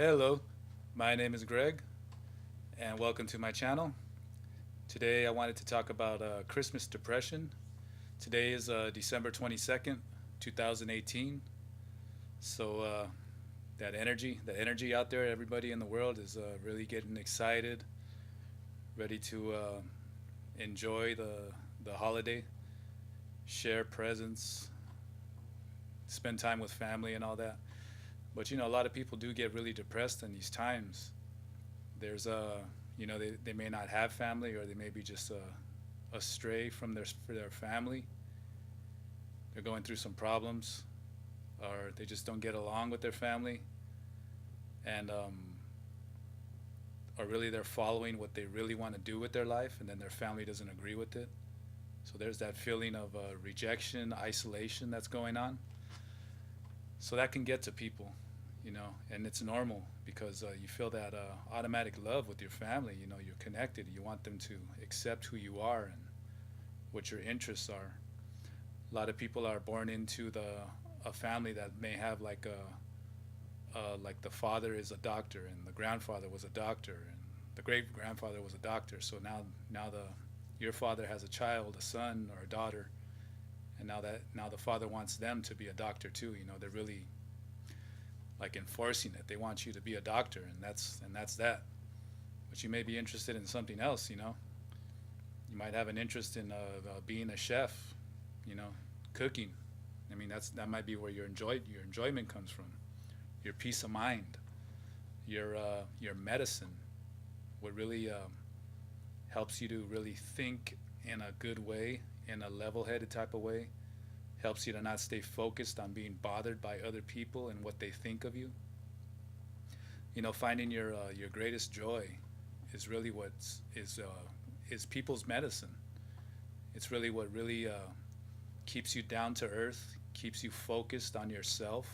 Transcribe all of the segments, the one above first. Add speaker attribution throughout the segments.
Speaker 1: Hello, my name is Greg, and welcome to my channel. Today I wanted to talk about Christmas depression. Today is December 22nd, 2018. So that energy out there, everybody in the world is really getting excited, ready to enjoy the holiday, share presents, spend time with family, and all that. But a lot of people do get really depressed in these times. There's they may not have family, or they may be just astray from their family. They're going through some problems, or they just don't get along with their family, and or really they're following what they really want to do with their life, and then their family doesn't agree with it. So there's that feeling of rejection, isolation that's going on. So that can get to people, and it's normal because you feel that automatic love with your family. You're connected. You want them to accept who you are and what your interests are. A lot of people are born into the a family that may have like the father is a doctor, and the grandfather was a doctor, and the great grandfather was a doctor. So now the your father has a child, a son or a daughter, and now the father wants them to be a doctor too. They're really like enforcing it. They want you to be a doctor, and that's that. But you may be interested in something else. You might have an interest in being a chef. Cooking. I mean, that might be where your enjoyment comes from. Your peace of mind, your medicine, what really helps you to really think in a good way, in a level-headed type of way, helps you to not stay focused on being bothered by other people and what they think of you. Finding your greatest joy is really what is people's medicine. It's really what really keeps you down to earth, keeps you focused on yourself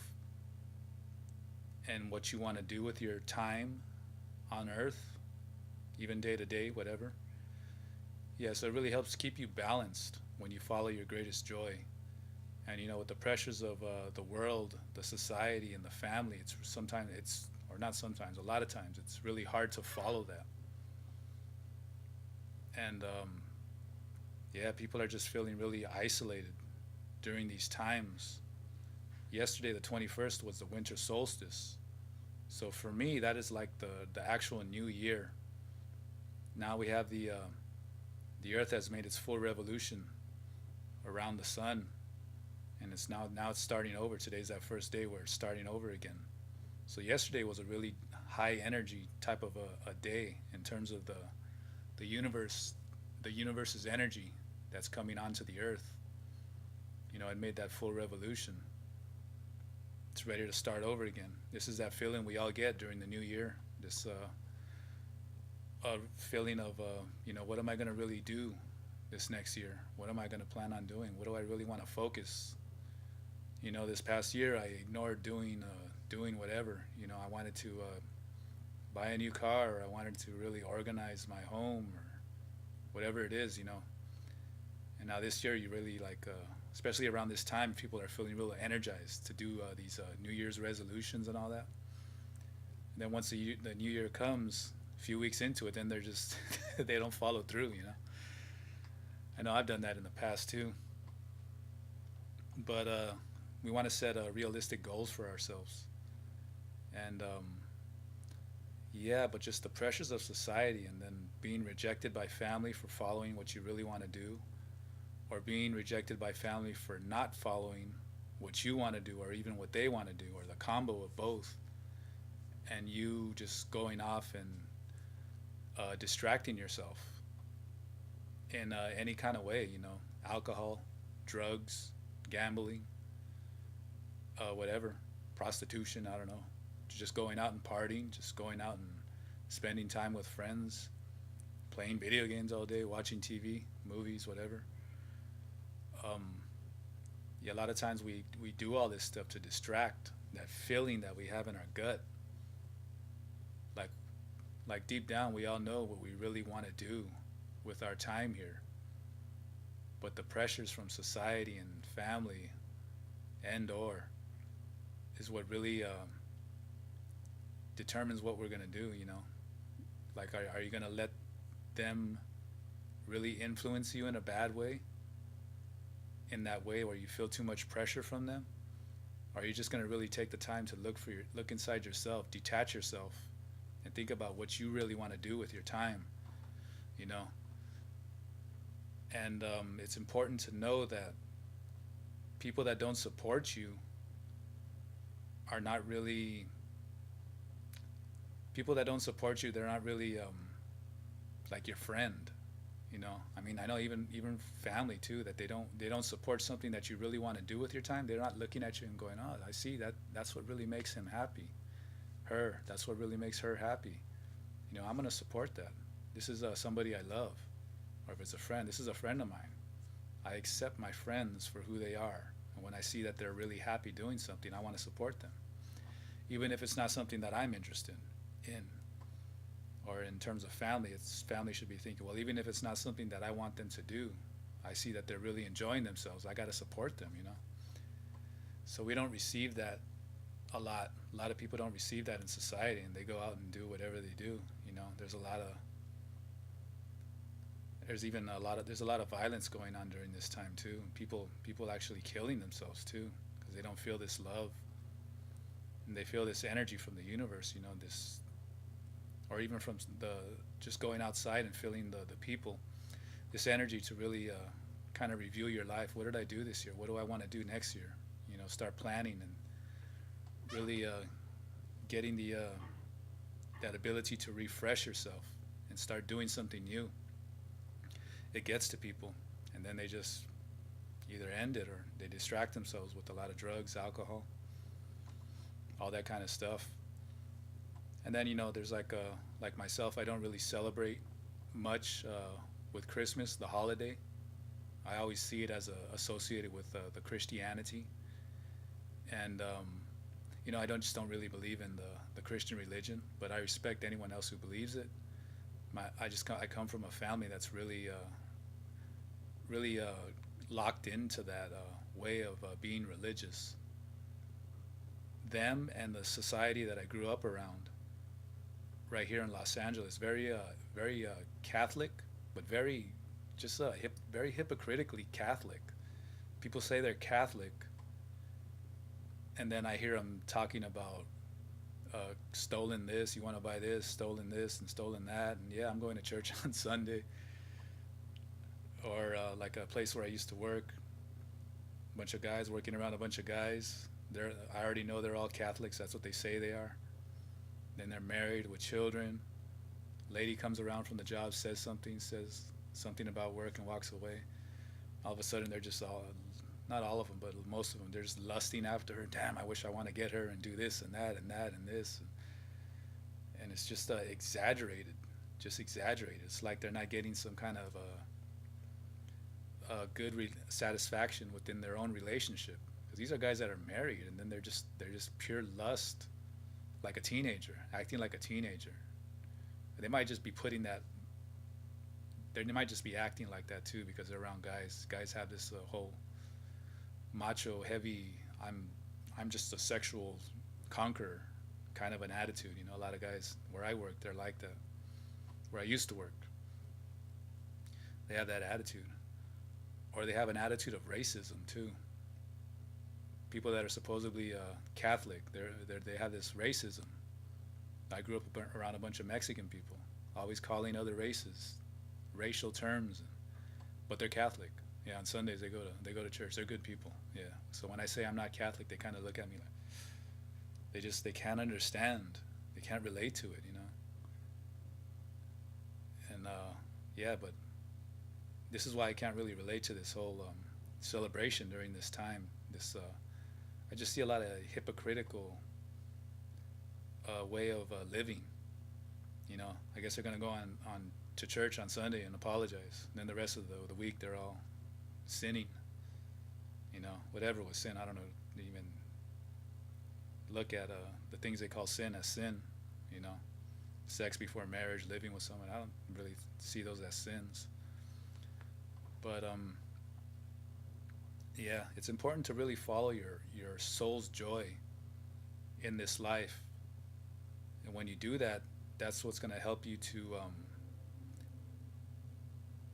Speaker 1: and what you want to do with your time on earth, even day to day, whatever. Yeah, so it really helps keep you balanced when you follow your greatest joy. And with the pressures of the world, the society, and the family, or not sometimes, a lot of times, it's really hard to follow that. And yeah, people are just feeling really isolated during these times. Yesterday, the 21st, was the winter solstice. So for me, that is like the actual new year. Now we have the Earth has made its full revolution around the sun, and it's now it's starting over. Today's that first day where it's starting over again. So yesterday was a really high energy type of a day in terms of the universe, the universe's energy that's coming onto the Earth. It made that full revolution. It's ready to start over again. This is that feeling we all get during the new year. This feeling of what am I going to really do this next year? What am I going to plan on doing? What do I really want to focus? This past year I ignored doing whatever. I wanted to buy a new car, or I wanted to really organize my home, or whatever it is. And now this year you really like, especially around this time, people are feeling real energized to do these New Year's resolutions and all that. And then once the New Year comes, a few weeks into it, then they're just they don't follow through. I know I've done that in the past too. But we want to set realistic goals for ourselves, and yeah, but just the pressures of society, and then being rejected by family for following what you really want to do, or being rejected by family for not following what you want to do, or even what they want to do, or the combo of both, and you just going off and distracting yourself in any kind of way, alcohol, drugs, gambling, whatever, prostitution, I don't know, just going out and partying, just going out and spending time with friends, playing video games all day, watching TV, movies, whatever. Um, yeah, a lot of times we do all this stuff to distract that feeling that we have in our gut. Like like deep down, we all know what we really want to do with our time here. But the pressures from society and family and or is what really determines what we're gonna do. Like, are you gonna let them really influence you in a bad way, in that way where you feel too much pressure from them? Or are you just gonna really take the time to look inside yourself, detach yourself, and think about what you really want to do with your time? You know, and it's important to know that people that don't support you are not really people that don't support you. They're not really like your friend. I mean, I know even family too, that they don't support something that you really want to do with your time. They're not looking at you and going, oh, I see that's what really makes him happy, her, that's what really makes her happy. I'm going to support that. This is somebody I love. Or if it's a friend, this is a friend of mine. I accept my friends for who they are, and when I see that they're really happy doing something, I want to support them, even if it's not something that I'm interested in. Or in terms of family, family should be thinking, well, even if it's not something that I want them to do, I see that they're really enjoying themselves, I got to support them. So we don't receive that a lot. A lot of people don't receive that in society, and they go out and do whatever they do. There's a lot of violence going on during this time too. People actually killing themselves too, because they don't feel this love, and they feel this energy from the universe. This, or even from just going outside and feeling the people, this energy to really kind of review your life. What did I do this year? What do I want to do next year? Start planning and really getting that ability to refresh yourself and start doing something new. It gets to people, and then they just either end it or they distract themselves with a lot of drugs, alcohol, all that kind of stuff. And then there's like myself, I don't really celebrate much with Christmas, the holiday. I always see it as associated with the Christianity, and I just don't really believe in the Christian religion, but I respect anyone else who believes it. I come from a family that's really locked into that way of being religious. Them and the society that I grew up around, right here in Los Angeles, very Catholic, but very very hypocritically Catholic. People say they're Catholic, and then I hear them talking about stolen this, you want to buy this, and stolen that, and yeah, I'm going to church on Sunday. Or like a place where I used to work, a bunch of guys working around a bunch of guys. I already know they're all Catholics. That's what they say they are. Then they're married with children. Lady comes around from the job, says something about work, and walks away. All of a sudden, they're just not all of them, but most of them, they're just lusting after her. Damn, I wish I want to get her and do this and that and that and this. And it's just exaggerated. It's like they're not getting some kind of good satisfaction within their own relationship, because these are guys that are married, and then they're just pure lust, like a teenager, acting like a teenager. They might just be they might just be acting like that too, because they're around guys have this whole macho heavy, I'm just a sexual conqueror kind of an attitude. A lot of guys where I work, they're like that. Where I used to work, they have that attitude. Or they have an attitude of racism too. People that are supposedly Catholic, they have this racism. I grew up around a bunch of Mexican people, always calling other races, racial terms, but they're Catholic. Yeah, on Sundays they go to church. They're good people. Yeah. So when I say I'm not Catholic, they kind of look at me like they can't understand. They can't relate to it. And yeah, but this is why I can't really relate to this whole celebration during this time. I just see a lot of hypocritical way of living. I guess they're gonna go on to church on Sunday and apologize, and then the rest of the week they're all sinning. Whatever was sin, I don't know, even look at the things they call sin as sin. Sex before marriage, living with someone, I don't really see those as sins. But yeah, it's important to really follow your soul's joy in this life. And when you do that, that's what's going to help you to,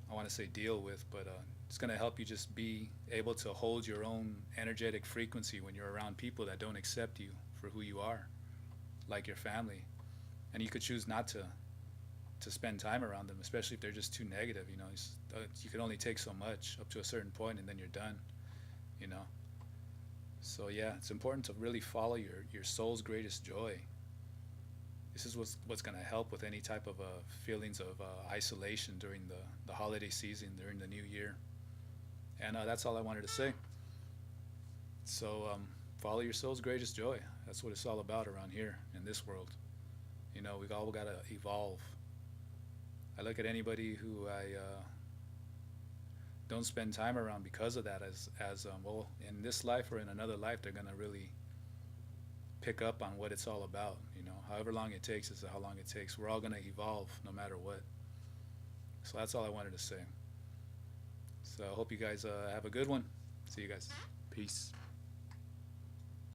Speaker 1: I want to say deal with, but it's going to help you just be able to hold your own energetic frequency when you're around people that don't accept you for who you are, like your family. And you could choose not to spend time around them, especially if they're just too negative. You can only take so much up to a certain point, and then you're done. You know. So yeah, it's important to really follow your soul's greatest joy. This is what's going to help with any type of feelings of isolation during the holiday season, during the new year. And that's all I wanted to say. So follow your soul's greatest joy. That's what it's all about around here in this world. We all got to evolve. I look at anybody who I don't spend time around because of that as well, in this life or in another life, they're going to really pick up on what it's all about. However long it takes is how long it takes. We're all going to evolve no matter what. So that's all I wanted to say. So I hope you guys have a good one. See you guys. Peace.